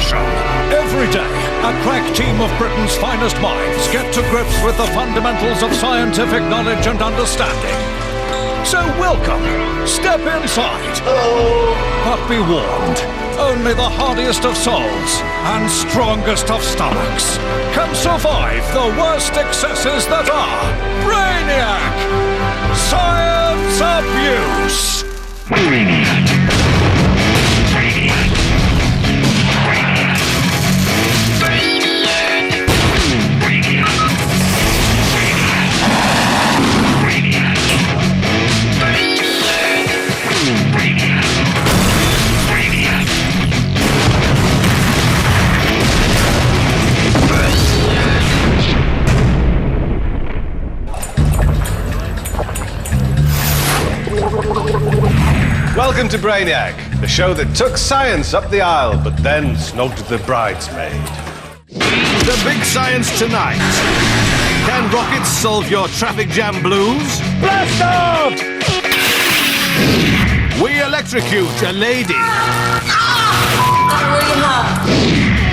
passion. Every day, a crack team of Britain's finest minds get to grips with the fundamentals of scientific knowledge and understanding. So welcome, step inside. But be warned, only the hardiest of souls and strongest of stomachs can survive the worst excesses that are Brainiac! Science abuse! Brainiac! Brainiac! Brainiac! Welcome to Brainiac, the show that took science up the aisle, but then snubbed the bridesmaid. The big science tonight. Can rockets solve your traffic jam blues? Blast off! We electrocute a lady.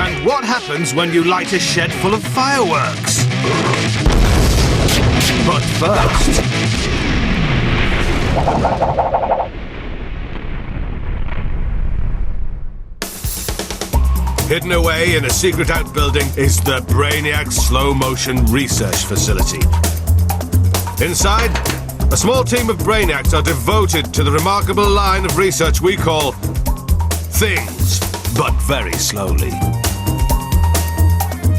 And what happens when you light a shed full of fireworks? But first... Hidden away in a secret outbuilding is the Brainiac slow-motion research facility. Inside, a small team of Brainiacs are devoted to the remarkable line of research we call things, but very slowly.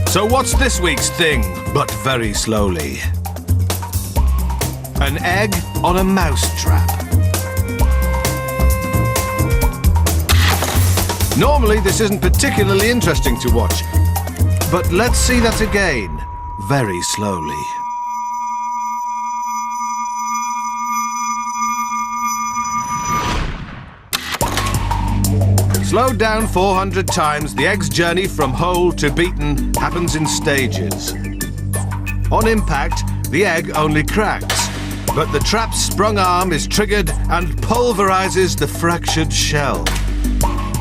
So what's this week's thing, but very slowly? An egg on a mousetrap. Normally, this isn't particularly interesting to watch, but let's see that again, very slowly. Slowed down 400 times, the egg's journey from whole to beaten happens in stages. On impact, the egg only cracks, but the trap's sprung arm is triggered and pulverizes the fractured shell.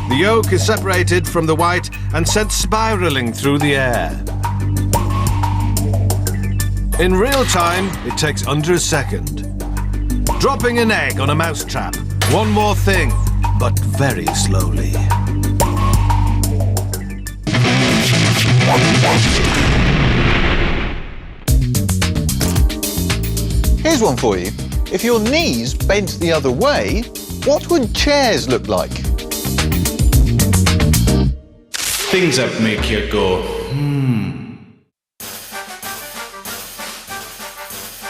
The yolk is separated from the white and sent spiraling through the air. In real time, it takes under a second. Dropping an egg on a mousetrap. One more thing, but very slowly. Here's one for you. If your knees bent the other way, what would chairs look like? Things that make you go,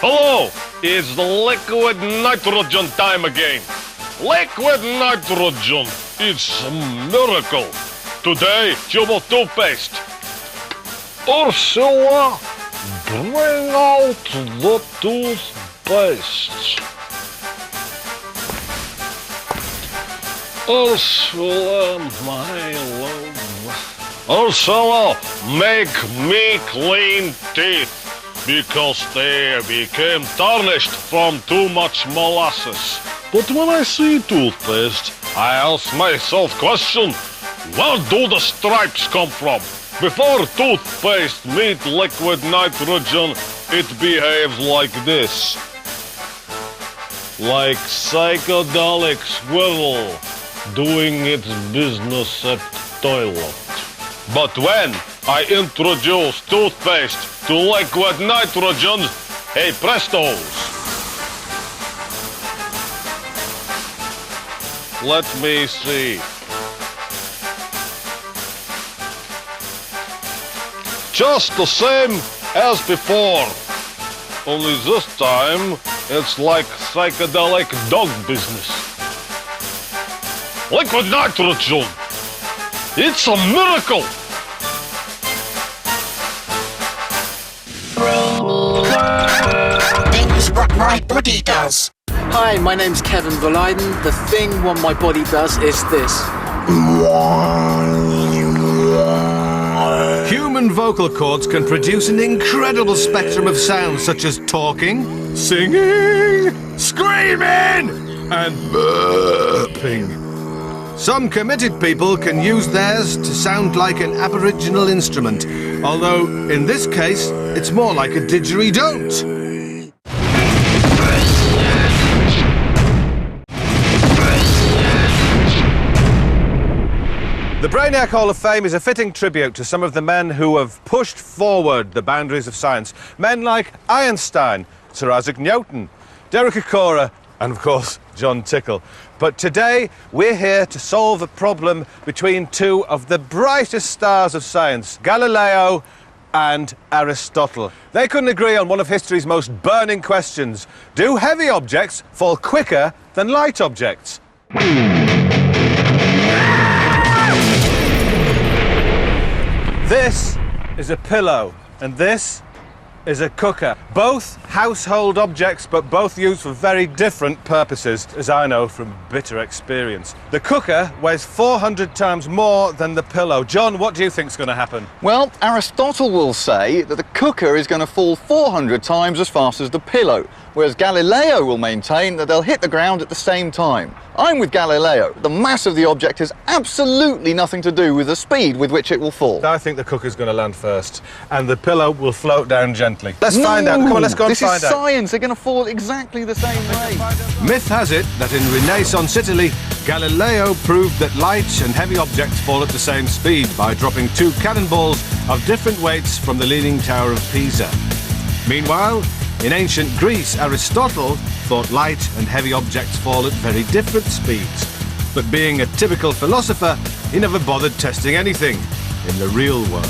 Hello, it's liquid nitrogen time again. Liquid nitrogen, it's a miracle. Today, Jubal toothpaste. Ursula, bring out the toothpaste. Ursula, my love. Ursula, make me clean teeth because they became tarnished from too much molasses. But when I see toothpaste, I ask myself question, where do the stripes come from? Before toothpaste meet liquid nitrogen, it behaves like this. Like psychedelic squirrel doing its business at toilet. But when I introduce toothpaste to liquid nitrogen, hey prestos! Let me see. Just the same as before. Only this time, it's like psychedelic dog business. Liquid nitrogen! It's a miracle! Things what my body does. Hi, my name's Kevin Verleiden. The thing what my body does is this. Human vocal cords can produce an incredible spectrum of sounds such as talking, singing, screaming, and burping. Some committed people can use theirs to sound like an Aboriginal instrument, although in this case, it's more like a didgeridoo. The Brainiac Hall of Fame is a fitting tribute to some of the men who have pushed forward the boundaries of science. Men like Einstein, Sir Isaac Newton, Derek Acorah, and of course, John Tickle. But today, we're here to solve a problem between two of the brightest stars of science, Galileo and Aristotle. They couldn't agree on one of history's most burning questions. Do heavy objects fall quicker than light objects? This is a pillow, and this is a cooker. Both household objects, but both used for very different purposes, as I know from bitter experience. The cooker weighs 400 times more than the pillow. John, what do you think's going to happen? Well, Aristotle will say that the cooker is going to fall 400 times as fast as the pillow, whereas Galileo will maintain that they'll hit the ground at the same time. I'm with Galileo. The mass of the object has absolutely nothing to do with the speed with which it will fall. I think the cooker's going to land first, and the pillow will float down gently. Let's find out. Come on, let's go and find out. This is science. They're going to fall exactly the same way. Myth has it that in Renaissance Italy, Galileo proved that light and heavy objects fall at the same speed by dropping two cannonballs of different weights from the Leaning Tower of Pisa. Meanwhile, in ancient Greece, Aristotle thought light and heavy objects fall at very different speeds. But being a typical philosopher, he never bothered testing anything in the real world.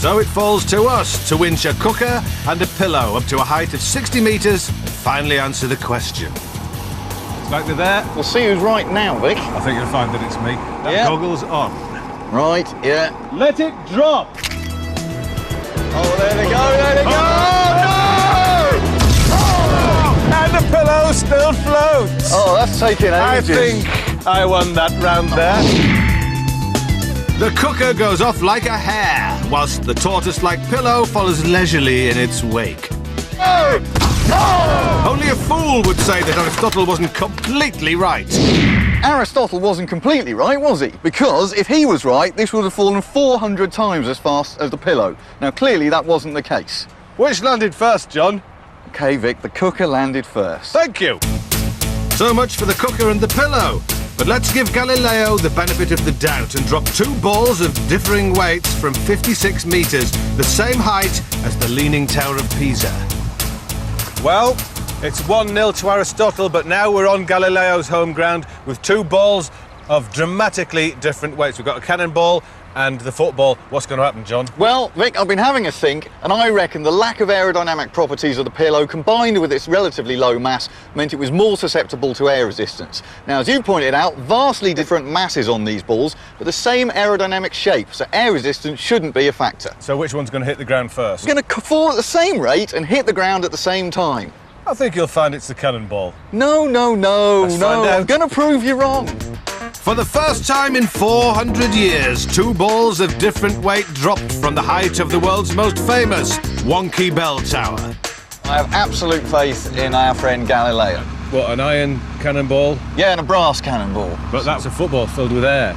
So it falls to us to winch a cooker and a pillow up to a height of 60 metres and finally answer the question. It's like they're there. We'll see who's right now, Vic. I think you'll find that it's me. That goggle's on. Right, yeah. Let it drop! Oh, there they go, there they go! And the pillow still floats. Oh, that's taking ages. I think I won that round there. The cooker goes off like a hare, whilst the tortoise-like pillow follows leisurely in its wake. Only a fool would say that Aristotle wasn't completely right. Aristotle wasn't completely right, was he? Because if he was right, this would have fallen 400 times as fast as the pillow. Now, clearly that wasn't the case. Which landed first, John? OK, Vic, the cooker landed first. Thank you. So much for the cooker and the pillow. But let's give Galileo the benefit of the doubt and drop two balls of differing weights from 56 metres, the same height as the Leaning Tower of Pisa. Well, it's 1-0 to Aristotle, but now we're on Galileo's home ground with two balls of dramatically different weights. We've got a cannonball and the football. What's going to happen, John? Well, Vic, I've been having a think, and I reckon the lack of aerodynamic properties of the pillow combined with its relatively low mass meant it was more susceptible to air resistance. Now, as you pointed out, vastly different masses on these balls, but the same aerodynamic shape, so air resistance shouldn't be a factor. So which one's going to hit the ground first? It's going to fall at the same rate and hit the ground at the same time. I think you'll find it's the cannonball. No, Let's find out. I'm going to prove you wrong. For the first time in 400 years, two balls of different weight dropped from the height of the world's most famous Wonky Bell Tower. I have absolute faith in our friend Galileo. What, an iron cannonball? Yeah, and a brass cannonball. But that's a football filled with air.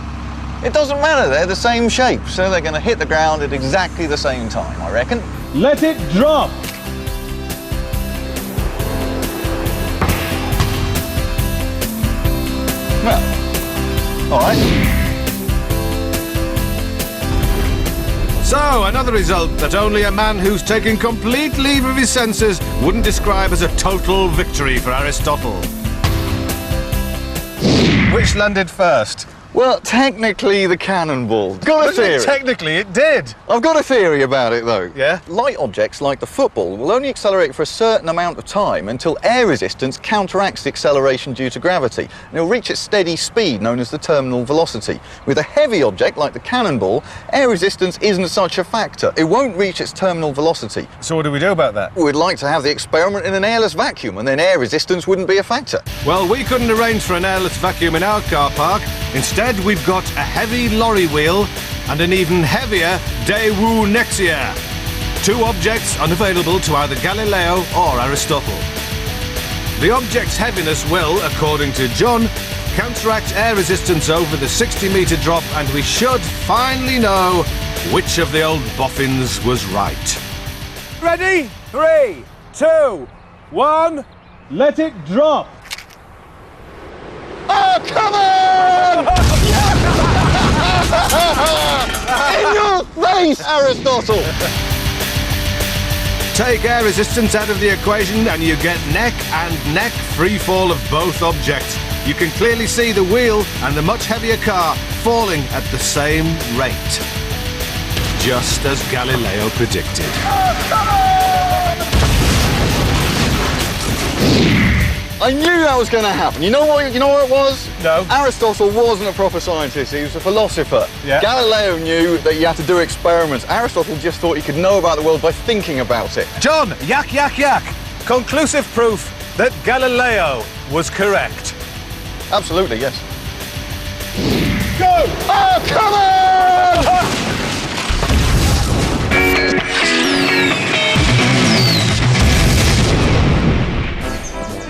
It doesn't matter, they're the same shape, so they're going to hit the ground at exactly the same time, I reckon. Let it drop! Well, all right. So, another result that only a man who's taken complete leave of his senses wouldn't describe as a total victory for Aristotle. Which landed first? Well, technically the cannonball. Got a theory. Technically, it did. I've got a theory about it, though. Yeah? Light objects like the football will only accelerate for a certain amount of time until air resistance counteracts the acceleration due to gravity, and it'll reach its steady speed, known as the terminal velocity. With a heavy object like the cannonball, air resistance isn't such a factor. It won't reach its terminal velocity. So what do we do about that? We'd like to have the experiment in an airless vacuum, and then air resistance wouldn't be a factor. Well, we couldn't arrange for an airless vacuum in our car park. Instead, we've got a heavy lorry wheel and an even heavier Daewoo Nexia. Two objects unavailable to either Galileo or Aristotle. The object's heaviness will, according to John, counteract air resistance over the 60-metre drop, and we should finally know which of the old boffins was right. Ready? 3, 2, 1. Let it drop. Oh, come on! In your face, Aristotle! Take air resistance out of the equation and you get neck and neck free fall of both objects. You can clearly see the wheel and the much heavier car falling at the same rate. Just as Galileo predicted. I knew that was going to happen. You know what it was? No. Aristotle wasn't a proper scientist, he was a philosopher. Yeah. Galileo knew that you had to do experiments. Aristotle just thought he could know about the world by thinking about it. John, yak. Conclusive proof that Galileo was correct. Absolutely, yes. Go! Oh, come on!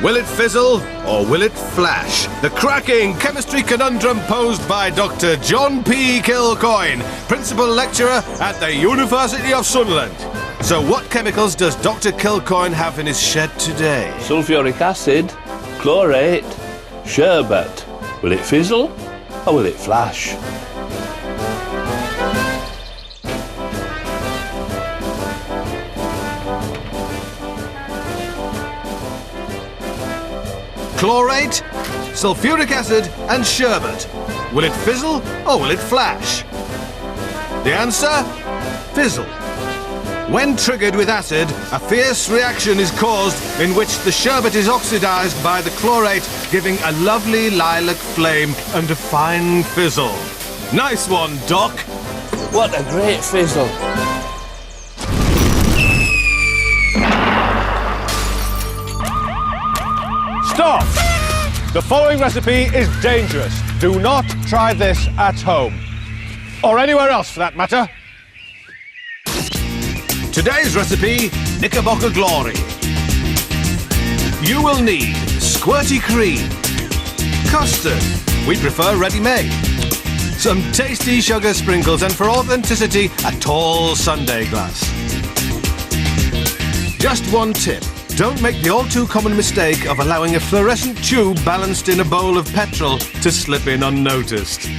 Will it fizzle or will it flash? The cracking chemistry conundrum posed by Dr. John P. Kilcoyne, Principal Lecturer at the University of Sunderland. So what chemicals does Dr. Kilcoyne have in his shed today? Sulfuric acid, chlorate, sherbet. Will it fizzle or will it flash? Chlorate, sulfuric acid and sherbet. Will it fizzle or will it flash? The answer? Fizzle. When triggered with acid, a fierce reaction is caused in which the sherbet is oxidized by the chlorate, giving a lovely lilac flame and a fine fizzle. Nice one, Doc. What a great fizzle. Stop! The following recipe is dangerous. Do not try this at home. Or anywhere else, for that matter. Today's recipe, Knickerbocker Glory. You will need squirty cream, custard, we prefer ready-made, some tasty sugar sprinkles, and for authenticity, a tall sundae glass. Just one tip. Don't make the all-too-common mistake of allowing a fluorescent tube balanced in a bowl of petrol to slip in unnoticed.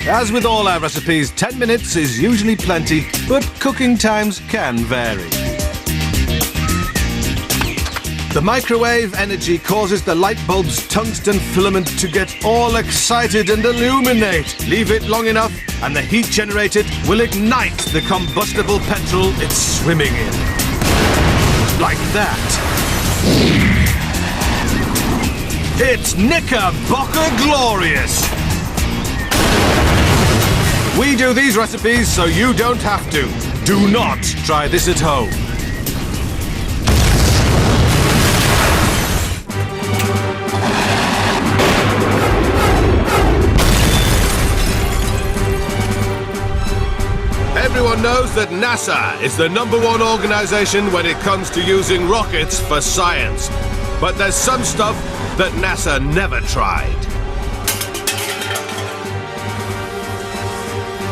As with all our recipes, 10 minutes is usually plenty, but cooking times can vary. The microwave energy causes the light bulb's tungsten filament to get all excited and illuminate. Leave it long enough and the heat generated will ignite the combustible petrol it's swimming in. Like that. It's Knickerbocker Glorious! We do these recipes so you don't have to. Do not try this at home. Everyone knows that NASA is the #1 organization when it comes to using rockets for science. But there's some stuff that NASA never tried.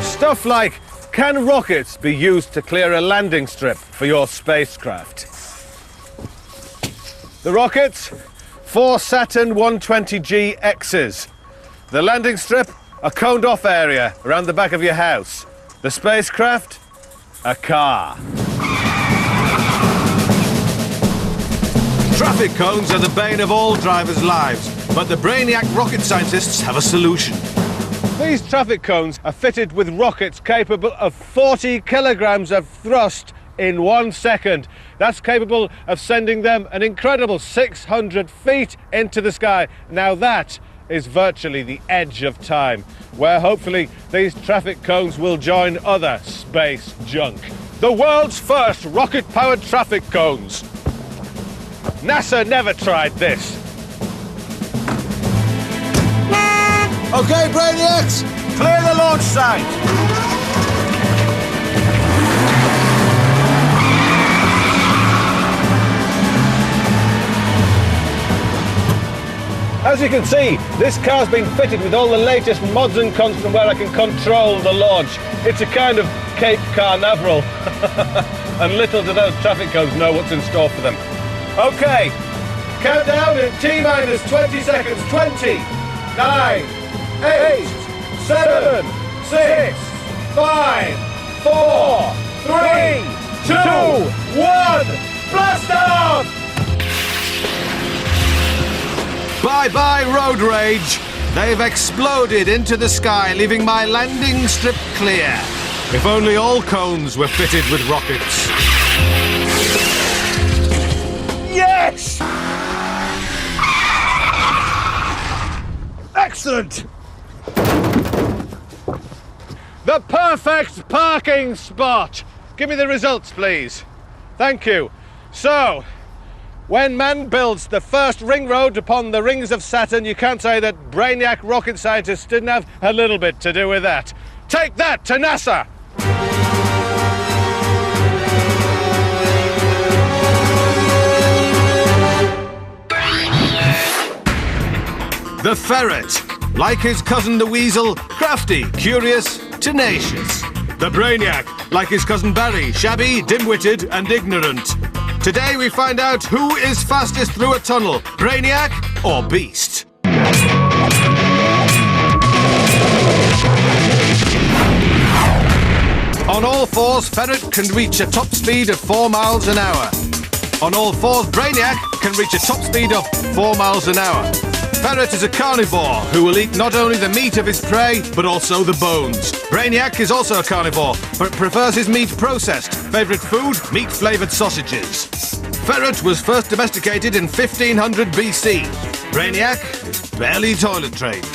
Stuff like, can rockets be used to clear a landing strip for your spacecraft? The rockets, 4 Saturn 120G X's. The landing strip, a coned-off area around the back of your house. The spacecraft, a car. Traffic cones are the bane of all drivers' lives, but the Brainiac rocket scientists have a solution. These traffic cones are fitted with rockets capable of 40 kilograms of thrust in 1 second. That's capable of sending them an incredible 600 feet into the sky. Now that is virtually the edge of time, where hopefully these traffic cones will join other space junk. The world's first rocket-powered traffic cones. NASA never tried this. Okay, Brainiacs, clear the launch site. As you can see, this car's been fitted with all the latest mods and cons from where I can control the launch. It's a kind of Cape Carnaveral. And little do those traffic cones know what's in store for them. OK, countdown in T-minus 20 seconds. 20, 9, 8, 7, 6, 5, 4, 3, 2, 1, blast off! Bye-bye, road rage. They've exploded into the sky, leaving my landing strip clear. If only all cones were fitted with rockets. Yes! Excellent! The perfect parking spot! Give me the results, please. Thank you. So, when man builds the first ring road upon the rings of Saturn, you can't say that Brainiac rocket scientists didn't have a little bit to do with that. Take that to NASA! The ferret. Like his cousin the weasel, crafty, curious, tenacious. The Brainiac. Like his cousin Barry, shabby, dim-witted and ignorant. Today we find out who is fastest through a tunnel, Brainiac or Beast. On all fours, Ferret can reach a top speed of 4 miles an hour. On all fours, Brainiac can reach a top speed of 4 miles an hour. Ferret is a carnivore who will eat not only the meat of his prey, but also the bones. Brainiac is also a carnivore, but prefers his meat processed. Favourite food? Meat-flavoured sausages. Ferret was first domesticated in 1500 BC. Brainiac is barely toilet trained.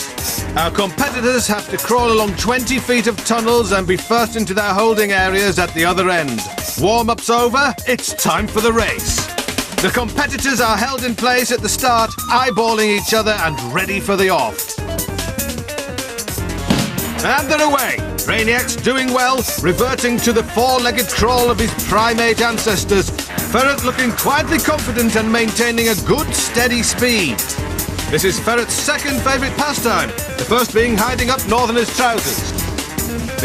Our competitors have to crawl along 20 feet of tunnels and be first into their holding areas at the other end. Warm-up's over, it's time for the race. The competitors are held in place at the start, eyeballing each other and ready for the off. And they're away. Brainiac's doing well, reverting to the four-legged crawl of his primate ancestors. Ferret looking quietly confident and maintaining a good, steady speed. This is Ferret's second favourite pastime, the first being hiding up Northerner's trousers.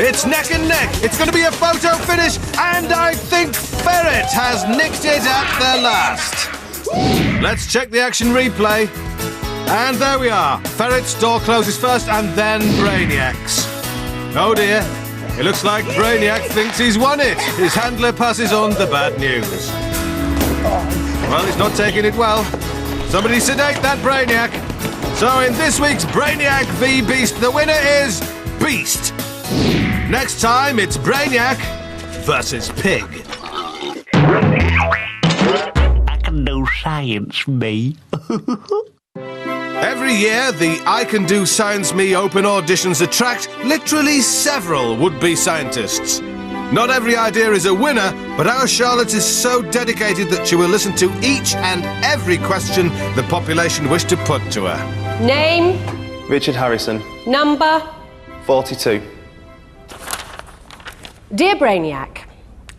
It's neck and neck. It's going to be a photo finish, and I think Ferret has nicked it at the last. Let's check the action replay. And there we are. Ferret's door closes first, and then Brainiac's. Oh dear. It looks like Brainiac thinks he's won it. His handler passes on the bad news. Well, he's not taking it well. Somebody sedate that Brainiac. So in this week's Brainiac v Beast, the winner is Beast. Next time, it's Brainiac versus Pig. I can do science, me. Every year, the I Can Do Science Me open auditions attract literally several would-be scientists. Not every idea is a winner, but our Charlotte is so dedicated that she will listen to each and every question the population wish to put to her. Name? Richard Harrison. Number? 42. Dear Brainiac,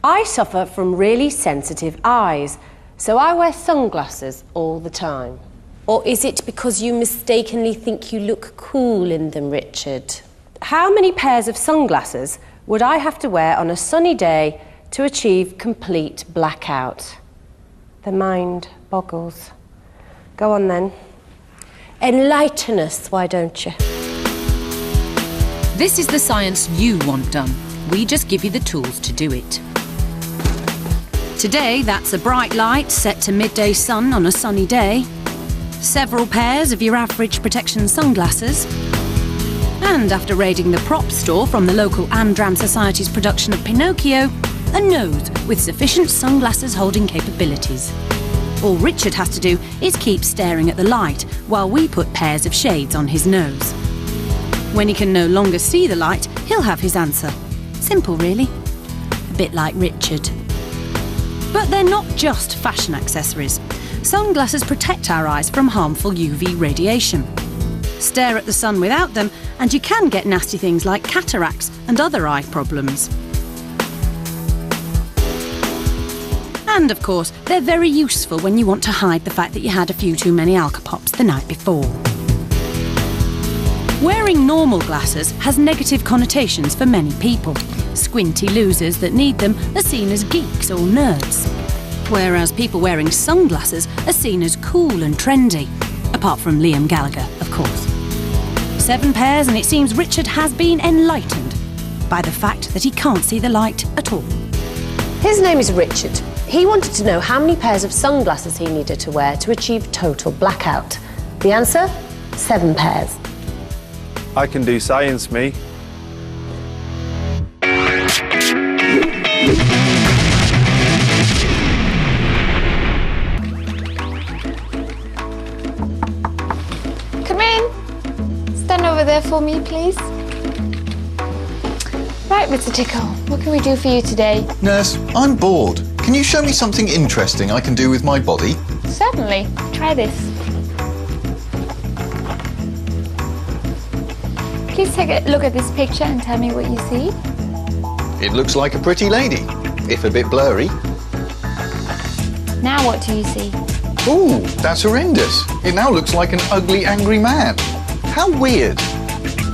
I suffer from really sensitive eyes, so I wear sunglasses all the time. Or is it because you mistakenly think you look cool in them, Richard? How many pairs of sunglasses would I have to wear on a sunny day to achieve complete blackout? The mind boggles. Go on then. Enlighten us, why don't you? This is the science you want done. We just give you the tools to do it. Today, that's a bright light set to midday sun on a sunny day, several pairs of your average protection sunglasses, and after raiding the prop store from the local Andram Society's production of Pinocchio, a nose with sufficient sunglasses holding capabilities. All Richard has to do is keep staring at the light while we put pairs of shades on his nose. When he can no longer see the light, he'll have his answer. Simple, really. A bit like Richard. But they're not just fashion accessories. Sunglasses protect our eyes from harmful UV radiation. Stare at the sun without them, and you can get nasty things like cataracts and other eye problems. And, of course, they're very useful when you want to hide the fact that you had a few too many Alka-Pops the night before. Wearing normal glasses has negative connotations for many people. Squinty losers that need them are seen as geeks or nerds. Whereas people wearing sunglasses are seen as cool and trendy. Apart from Liam Gallagher, of course. 7 pairs, and it seems Richard has been enlightened by the fact that he can't see the light at all. His name is Richard. He wanted to know how many pairs of sunglasses he needed to wear to achieve total blackout. The answer? 7 pairs. I can do science, me. Come in. Stand over there for me, please. Right, Mr. Tickle, what can we do for you today? Nurse, I'm bored. Can you show me something interesting I can do with my body? Certainly. Try this. Please take a look at this picture and tell me what you see. It looks like a pretty lady, if a bit blurry. Now what do you see? Ooh, that's horrendous. It now looks like an ugly, angry man. How weird.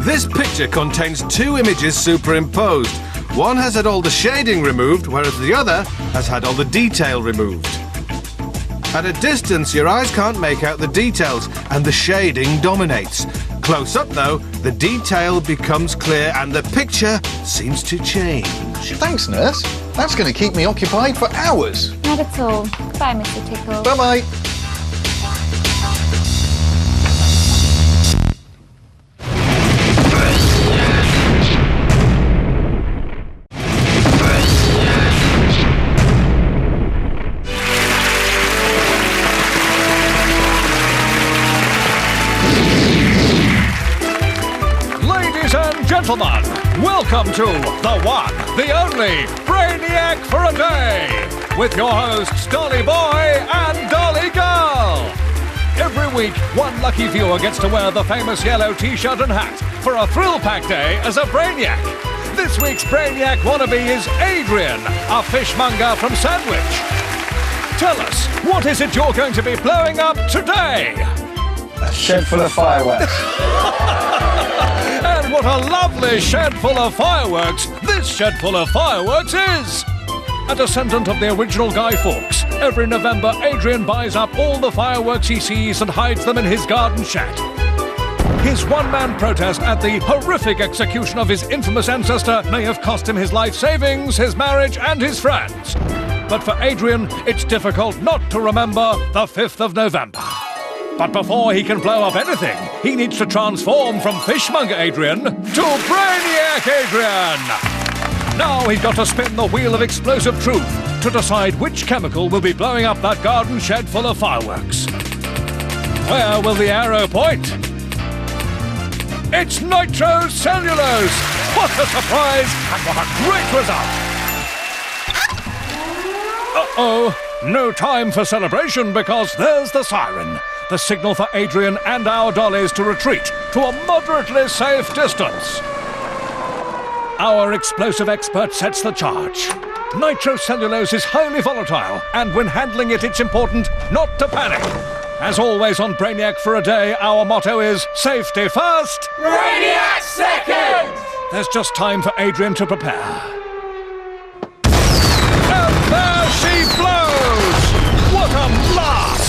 This picture contains 2 images superimposed. One has had all the shading removed, whereas the other has had all the detail removed. At a distance, your eyes can't make out the details, and the shading dominates. Close up, though, the detail becomes clear and the picture seems to change. Thanks, nurse. That's going to keep me occupied for hours. Not at all. Goodbye, Mr. Tickle. Bye-bye. Gentlemen, welcome to the one, the only Brainiac for a Day, with your hosts Dolly Boy and Dolly Girl. Every week, one lucky viewer gets to wear the famous yellow t-shirt and hat for a thrill-packed day as a Brainiac. This week's Brainiac wannabe is Adrian, a fishmonger from Sandwich. Tell us, what is it you're going to be blowing up today? A shed full of fireworks. And what a lovely shed full of fireworks this shed full of fireworks is! A descendant of the original Guy Fawkes, every November Adrian buys up all the fireworks he sees and hides them in his garden shed. His one-man protest at the horrific execution of his infamous ancestor may have cost him his life savings, his marriage and his friends. But for Adrian, it's difficult not to remember the 5th of November. But before he can blow up anything, he needs to transform from Fishmonger Adrian to Brainiac Adrian! Now he's got to spin the wheel of explosive truth to decide which chemical will be blowing up that garden shed full of fireworks. Where will the arrow point? It's nitrocellulose! What a surprise and what a great result! Uh-oh, no time for celebration because there's the siren. The signal for Adrian and our dollies to retreat to a moderately safe distance. Our explosive expert sets the charge. Nitrocellulose is highly volatile, and when handling it, it's important not to panic. As always on Brainiac for a Day, our motto is safety first, Brainiac second! There's just time for Adrian to prepare. And there she blows! What a blast!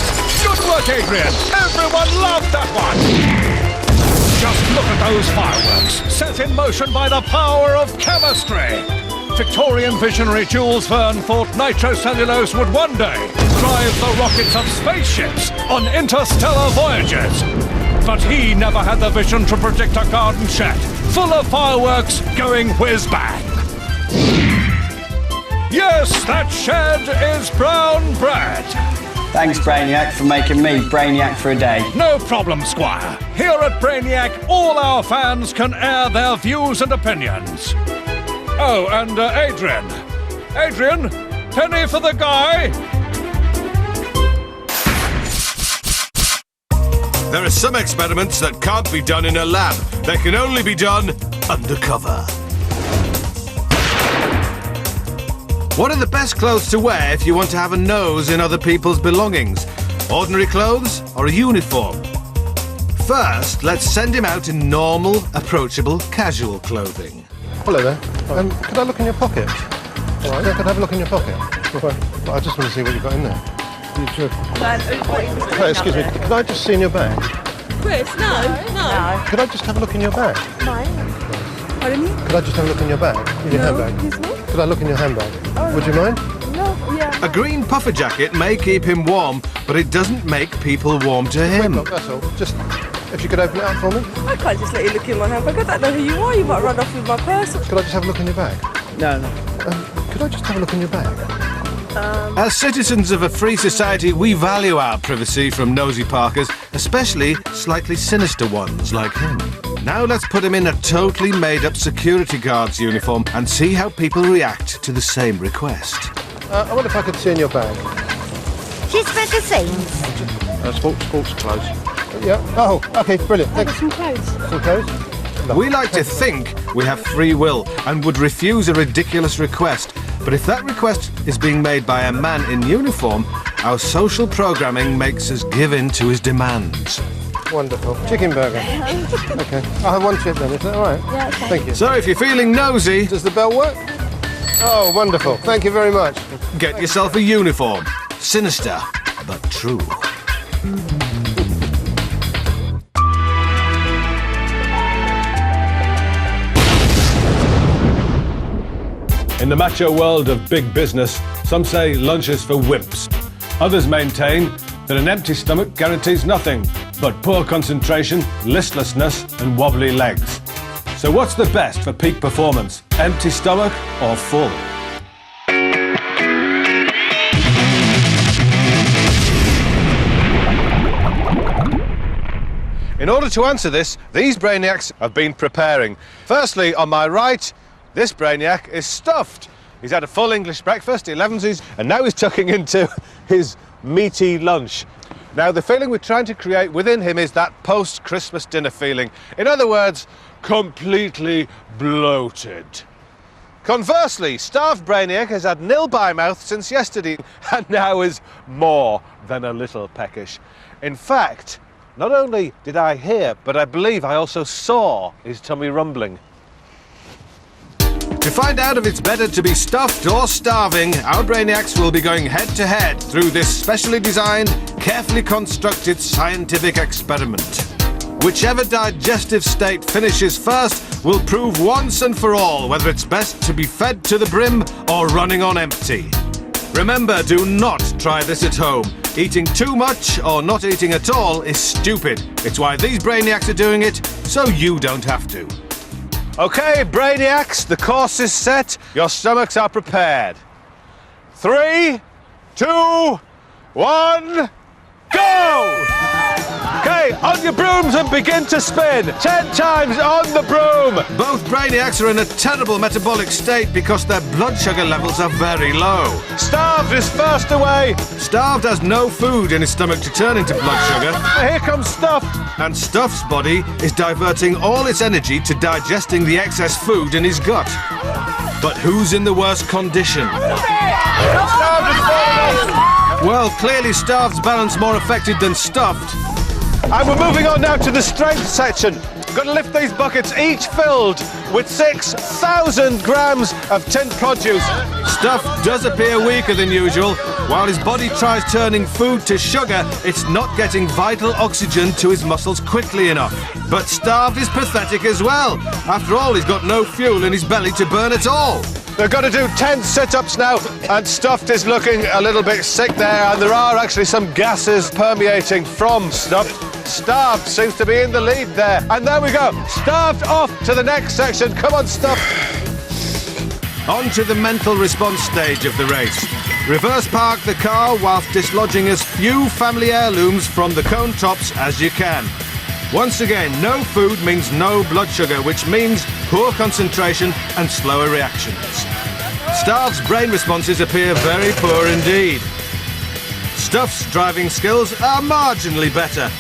Good work, Adrian! Everyone loved that one! Just look at those fireworks, set in motion by the power of chemistry! Victorian visionary Jules Verne thought nitrocellulose would one day drive the rockets of spaceships on interstellar voyages. But he never had the vision to predict a garden shed full of fireworks going whiz-bang. Yes, that shed is brown bread. Thanks, Brainiac, for making me Brainiac for a Day. No problem, Squire. Here at Brainiac, all our fans can air their views and opinions. Oh, and Adrian. Adrian, penny for the guy. There are some experiments that can't be done in a lab. They can only be done undercover. What are the best clothes to wear if you want to have a nose in other people's belongings? Ordinary clothes or a uniform? First, let's send him out in normal, approachable, casual clothing. Hello there. Could I look in your pocket? All right. Yeah, could I have a look in your pocket? Well, I just want to see what you've got in there. Hey, excuse me, could I just see in your bag? Chris, no. Could I just have a look in your bag? Pardon me? Could I just have a look in your bag? In your handbag? Excuse me? Could I look in your handbag? Would you mind? No, yeah. A green puffer jacket may keep him warm, but it doesn't make people warm to him. Look, that's all. Just, if you could open it up for me? I can't just let you look in my handbag. I don't know who you are. You might run off with my purse. Could I just have a look in your bag? No. Could I just have a look in your bag? As citizens of a free society, we value our privacy from nosy Parkers, especially slightly sinister ones like him. Now let's put him in a totally made-up security guard's uniform and see how people react to the same request. I wonder if I could see in your bag. Just magazines. Sports clothes. Yeah. Oh, okay, brilliant. I've got some clothes. Some clothes? We like to think we have free will and would refuse a ridiculous request. But if that request is being made by a man in uniform, our social programming makes us give in to his demands. Wonderful. Chicken burger. Okay. I'll have one chip then, is that all right? Yeah, okay. Thank you. So if you're feeling nosy... Does the bell work? Oh, wonderful. Thank you very much. Get yourself a uniform. Sinister, but true. In the macho world of big business, some say lunch is for wimps. Others maintain that an empty stomach guarantees nothing but poor concentration, listlessness and wobbly legs. So what's the best for peak performance? Empty stomach or full? In order to answer this, these Brainiacs have been preparing. Firstly, on my right, this Brainiac is stuffed. He's had a full English breakfast, 11s, and now he's tucking into his meaty lunch. Now, the feeling we're trying to create within him is that post-Christmas dinner feeling. In other words, completely bloated. Conversely, starved Brainiac has had nil by mouth since yesterday and now is more than a little peckish. In fact, not only did I hear, but I believe I also saw his tummy rumbling. To find out if it's better to be stuffed or starving, our Brainiacs will be going head-to-head through this specially designed, carefully constructed scientific experiment. Whichever digestive state finishes first will prove once and for all whether it's best to be fed to the brim or running on empty. Remember, do not try this at home. Eating too much or not eating at all is stupid. It's why these Brainiacs are doing it, so you don't have to. Okay, Brainiacs, the course is set. Your stomachs are prepared. 3, 2, 1, go! Okay, on your brooms and begin to spin. 10 times on the broom. Both Brainiacs are in a terrible metabolic state because their blood sugar levels are very low. Starved is first away. Starved has no food in his stomach to turn into blood sugar. Here comes Stuffed. And Stuffed's body is diverting all its energy to digesting the excess food in his gut. But who's in the worst condition? Starved is falling off. Well, clearly Starved's balance more affected than Stuffed. And we're moving on now to the strength section. Going to lift these buckets, each filled with 6,000 grams of tinned produce. Stuffed does appear weaker than usual. While his body tries turning food to sugar, it's not getting vital oxygen to his muscles quickly enough. But Starved is pathetic as well. After all, he's got no fuel in his belly to burn at all. They've got to do 10 sit-ups now, and Stuffed is looking a little bit sick there, and there are actually some gases permeating from Stuffed. Starved seems to be in the lead there. And there we go. Starved off to the next section. Come on, Stuffed. On to the mental response stage of the race. Reverse park the car whilst dislodging as few family heirlooms from the cone tops as you can. Once again, no food means no blood sugar, which means poor concentration and slower reactions. Starved's brain responses appear very poor indeed. Stuffed's driving skills are marginally better.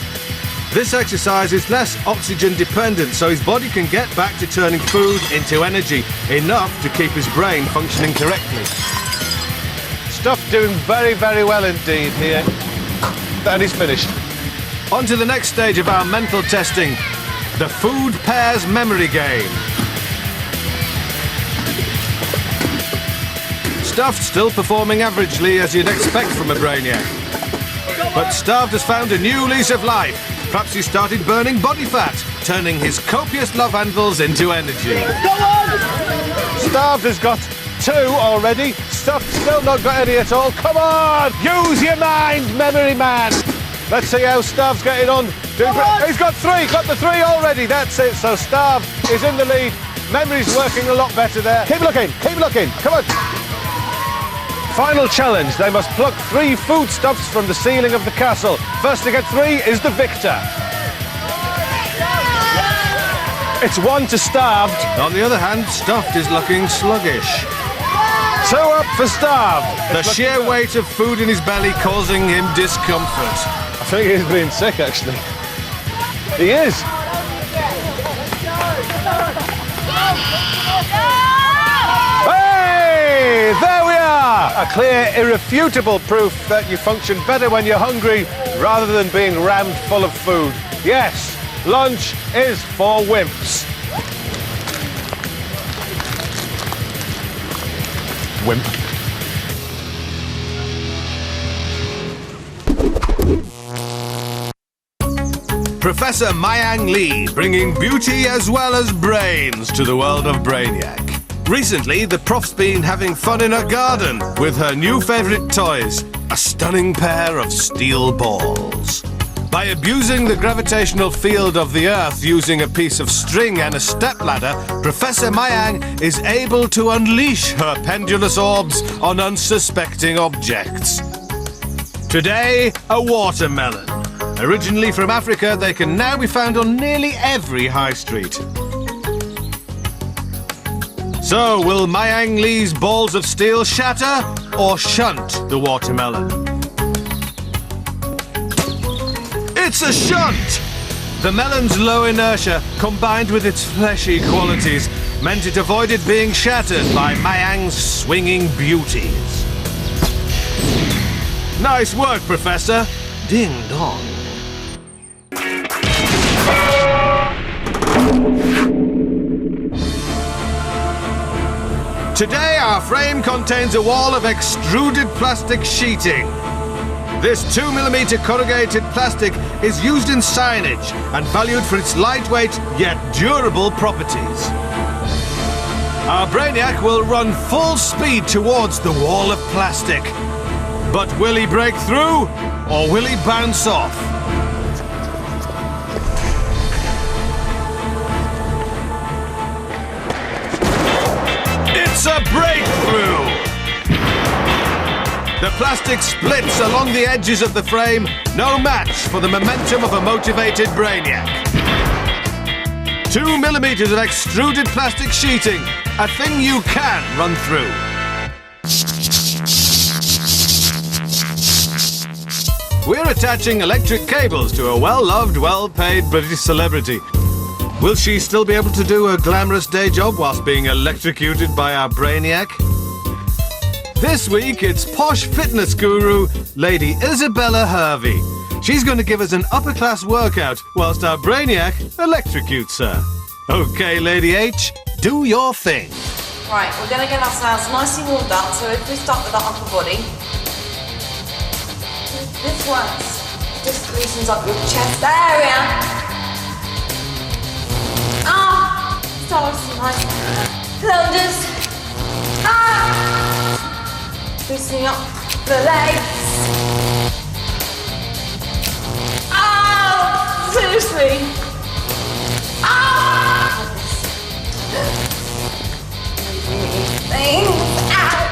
This exercise is less oxygen dependent, so his body can get back to turning food into energy, enough to keep his brain functioning correctly. Stuffed doing very, very well indeed here. And he's finished. On to the next stage of our mental testing, the food pairs memory game. Stuffed still performing averagely as you'd expect from a Brainiac. But Starved has found a new lease of life. Perhaps he started burning body fat, turning his copious love handles into energy. Go on! Starved has got 2 already. Stuffed still not got any at all. Come on! Use your mind, memory man! Let's see how Starved's getting on. He's got 3, got the 3 already. That's it. So Starved is in the lead. Memory's working a lot better there. Keep looking, come on. Final challenge. They must pluck 3 foodstuffs from the ceiling of the castle. First to get 3 is the victor. It's 1 to Starved. On the other hand, Stuffed is looking sluggish. 2 up for Starved. The sheer weight of food in his belly causing him discomfort. I think he's been sick, actually. He is. Hey! There we are! A clear, irrefutable proof that you function better when you're hungry rather than being rammed full of food. Yes, lunch is for wimps. Wimp. Professor Mayang Lee, bringing beauty as well as brains to the world of Brainiac. Recently, the prof's been having fun in her garden with her new favourite toys, a stunning pair of steel balls. By abusing the gravitational field of the Earth using a piece of string and a stepladder, Professor Mayang is able to unleash her pendulous orbs on unsuspecting objects. Today, a watermelon. Originally from Africa, they can now be found on nearly every high street. So, will Mayang Lee's balls of steel shatter or shunt the watermelon? It's a shunt! The melon's low inertia, combined with its fleshy qualities, meant it avoided being shattered by Mayang's swinging beauties. Nice work, Professor. Ding dong. Today, our frame contains a wall of extruded plastic sheeting. This 2mm corrugated plastic is used in signage and valued for its lightweight yet durable properties. Our Brainiac will run full speed towards the wall of plastic. But will he break through or will he bounce off? It's a breakthrough! The plastic splits along the edges of the frame, no match for the momentum of a motivated Brainiac. 2mm of extruded plastic sheeting, a thing you can run through. We're attaching electric cables to a well-loved, well-paid British celebrity. Will she still be able to do a glamorous day job whilst being electrocuted by our Brainiac? This week, it's posh fitness guru, Lady Isabella Hervey. She's going to give us an upper-class workout whilst our Brainiac electrocutes her. OK, Lady H, do your thing. Right, we're going to get ourselves nicely warmed up, so if we start with our upper body, this works. Just loosens up your chest area. Start with some nice lunges. Loosening up the legs. Seriously. Things out.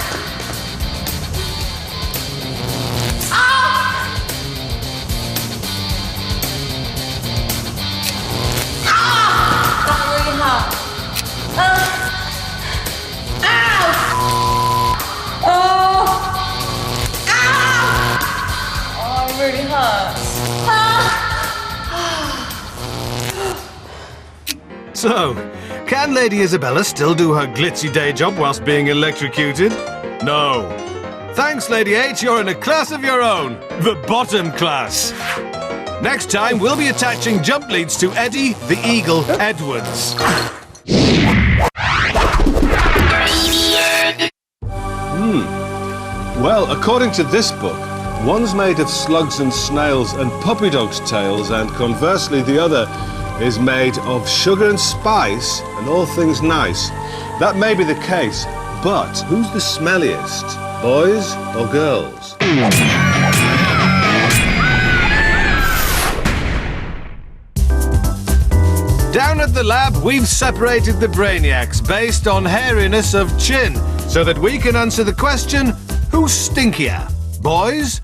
That really hurt. It really hurts. So, can Lady Isabella still do her glitzy day job whilst being electrocuted? No. Thanks, Lady H, you're in a class of your own. The bottom class. Next time, we'll be attaching jump leads to Eddie the Eagle Edwards. Well, according to this book, one's made of slugs and snails and puppy dogs' tails, and conversely the other is made of sugar and spice and all things nice. That may be the case, but who's the smelliest, boys or girls? Down at the lab, we've separated the Brainiacs based on hairiness of chin, so that we can answer the question, who's stinkier, boys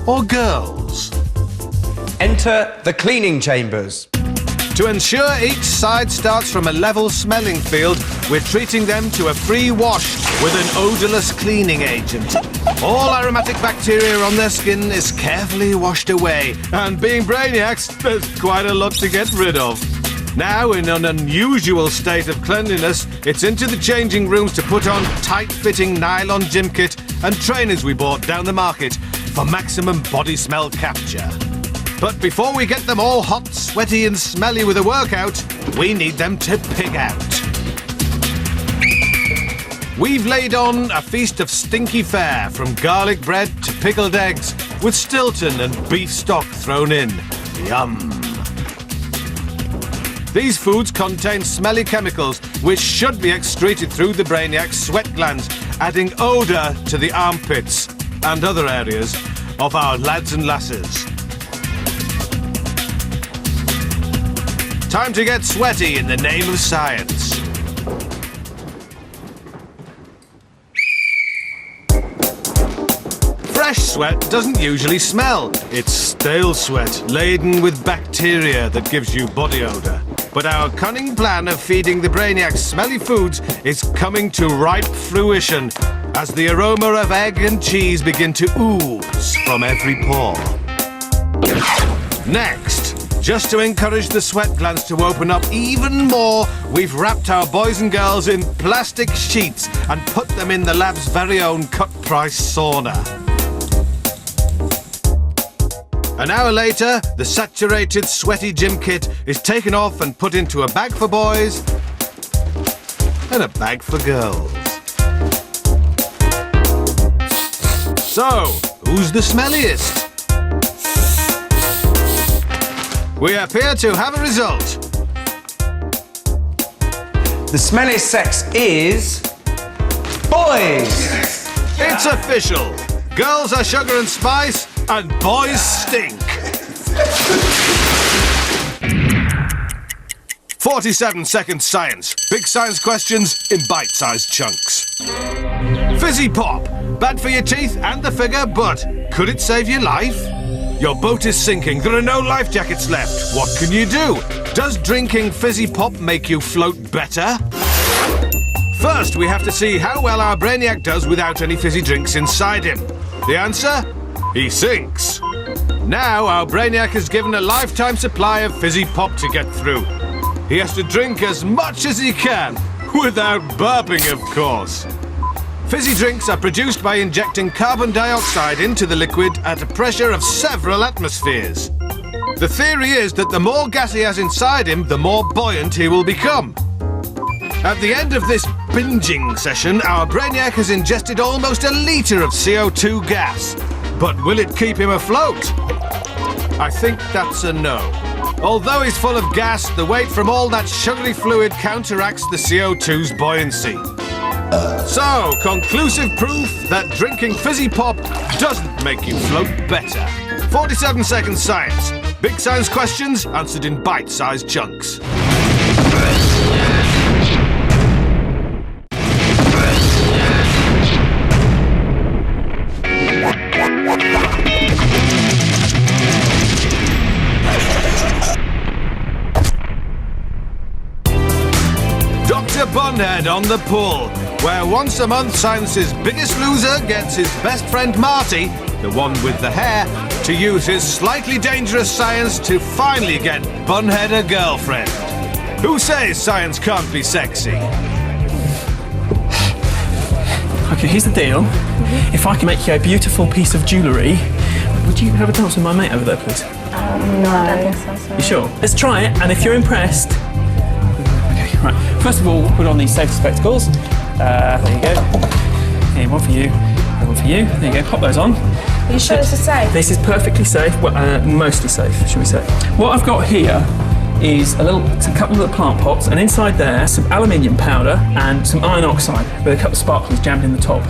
or girls? Enter the cleaning chambers. To ensure each side starts from a level smelling field, we're treating them to a free wash with an odourless cleaning agent. All aromatic bacteria on their skin is carefully washed away, and being Brainiacs, there's quite a lot to get rid of. Now, in an unusual state of cleanliness, it's into the changing rooms to put on tight-fitting nylon gym kit and trainers we bought down the market for maximum body smell capture. But before we get them all hot, sweaty and smelly with a workout, we need them to pig out. We've laid on a feast of stinky fare, from garlic bread to pickled eggs, with Stilton and beef stock thrown in. Yum! These foods contain smelly chemicals which should be excreted through the Brainiac's sweat glands, adding odour to the armpits and other areas of our lads and lasses. Time to get sweaty in the name of science. Fresh sweat doesn't usually smell. It's stale sweat, laden with bacteria that gives you body odour. But our cunning plan of feeding the Brainiacs smelly foods is coming to ripe fruition as the aroma of egg and cheese begin to ooze from every pore. Next, just to encourage the sweat glands to open up even more, we've wrapped our boys and girls in plastic sheets and put them in the lab's very own cut-price sauna. An hour later, the saturated, sweaty gym kit is taken off and put into a bag for boys and a bag for girls. So, who's the smelliest? We appear to have a result. The smelliest sex is... boys! It's official. Girls are sugar and spice, and boys stink. 47-second science. Big science questions in bite-sized chunks. Fizzy pop. Bad for your teeth and the figure, but could it save your life? Your boat is sinking. There are no life jackets left. What can you do? Does drinking fizzy pop make you float better? First, we have to see how well our Brainiac does without any fizzy drinks inside him. The answer? He sinks. Now our Brainiac is given a lifetime supply of fizzy pop to get through. He has to drink as much as he can, without burping, of course. Fizzy drinks are produced by injecting carbon dioxide into the liquid at a pressure of several atmospheres. The theory is that the more gas he has inside him, the more buoyant he will become. At the end of this binging session, our Brainiac has ingested almost a litre of CO2 gas. But will it keep him afloat? I think that's a no. Although he's full of gas, the weight from all that sugary fluid counteracts the CO2's buoyancy. So, conclusive proof that drinking fizzy pop doesn't make you float better. 47-second science. Big science questions answered in bite-sized chunks. Bunhead on the Pull, where once a month science's biggest loser gets his best friend Marty, the one with the hair, to use his slightly dangerous science to finally get Bunhead a girlfriend. Who says science can't be sexy? Okay, here's the deal. If I can make you a beautiful piece of jewellery, would you have a dance with my mate over there, please? No, I don't think so. You sure? Let's try it, and if you're impressed... Okay, right. First of all, we'll put on these safety spectacles. There you go. Here, one for you, and one for you. There you go, pop those on. Are you sure this is safe? This is perfectly safe, well, mostly safe, should we say. What I've got here is a couple of little plant pots, and inside there, some aluminium powder and some iron oxide with a couple of sparklers jammed in the top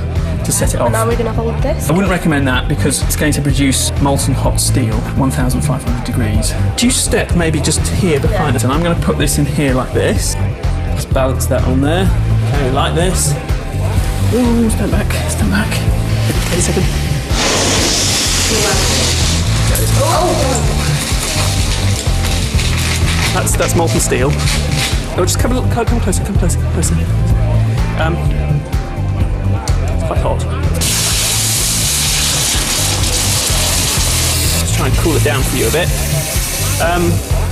to set it off. And now we're going to hold this? I wouldn't recommend that because it's going to produce molten hot steel, 1,500 degrees. Do you step maybe just here behind it, and I'm going to put this in here like this. Just balance that on there. Okay, like this. Ooh, stand back, stand back. Wait a second. That's molten steel. Oh, just come closer, come closer, come closer. It's quite hot. Just try and cool it down for you a bit.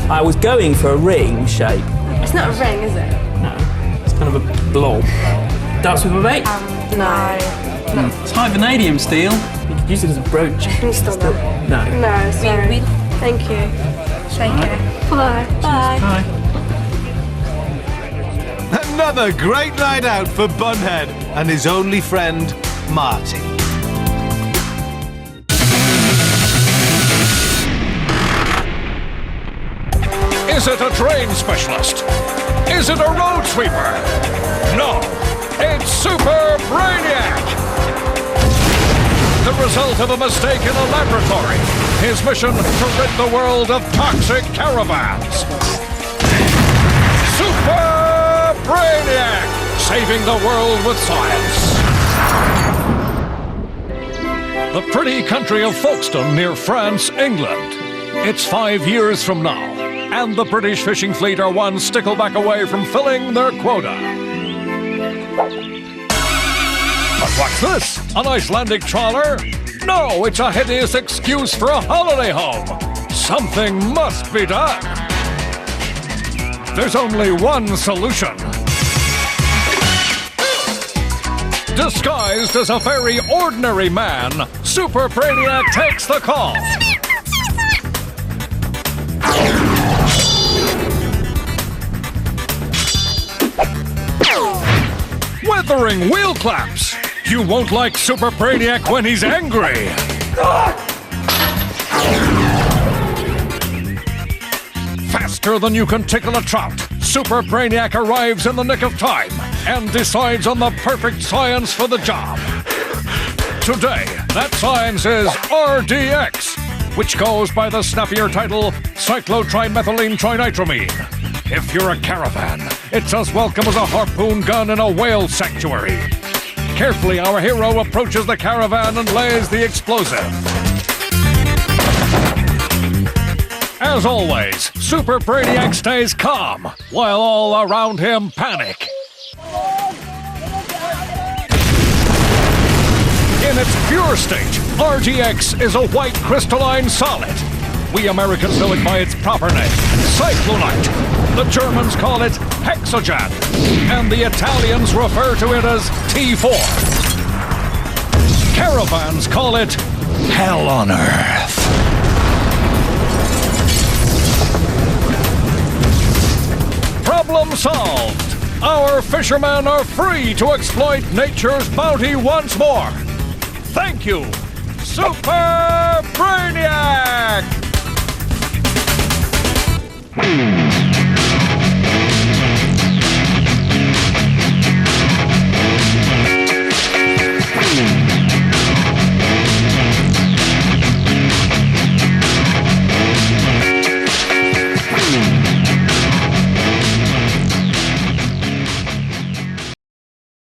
I was going for a ring shape. It's not a ring, is it? No, it's kind of a blob. Dance with a mate? No. It's high vanadium steel. You could use it as a brooch. Still no. No. No, sorry. Thank you. Thank you. Bye. Bye. Bye. Another great night out for Bunhead and his only friend, Marty. Is it a drain specialist? Is it a road sweeper? No, it's Super Brainiac! The result of a mistake in a laboratory. His mission to rid the world of toxic caravans. Super Brainiac! Saving the world with science. The pretty country of Folkestone near France, England. It's 5 years from now, and the British fishing fleet are one stickleback away from filling their quota. But what's this? An Icelandic trawler? No, it's a hideous excuse for a holiday home. Something must be done. There's only one solution. Disguised as a very ordinary man, Super Brainiac takes the call. Withering wheel claps! You won't like Super Brainiac when he's angry! Faster than you can tickle a trout, Super Brainiac arrives in the nick of time and decides on the perfect science for the job. Today, that science is RDX, which goes by the snappier title cyclotrimethylene trinitramine. If you're a caravan, it's as welcome as a harpoon gun in a whale sanctuary. Carefully, our hero approaches the caravan and lays the explosive. As always, Super Brainiac stays calm, while all around him panic. In its pure state, RDX is a white crystalline solid. We Americans know it by its proper name, cyclonite. The Germans call it hexogen, and the Italians refer to it as T4. Caravans call it hell on earth. Problem solved. Our fishermen are free to exploit nature's bounty once more. Thank you, Super Brainiac!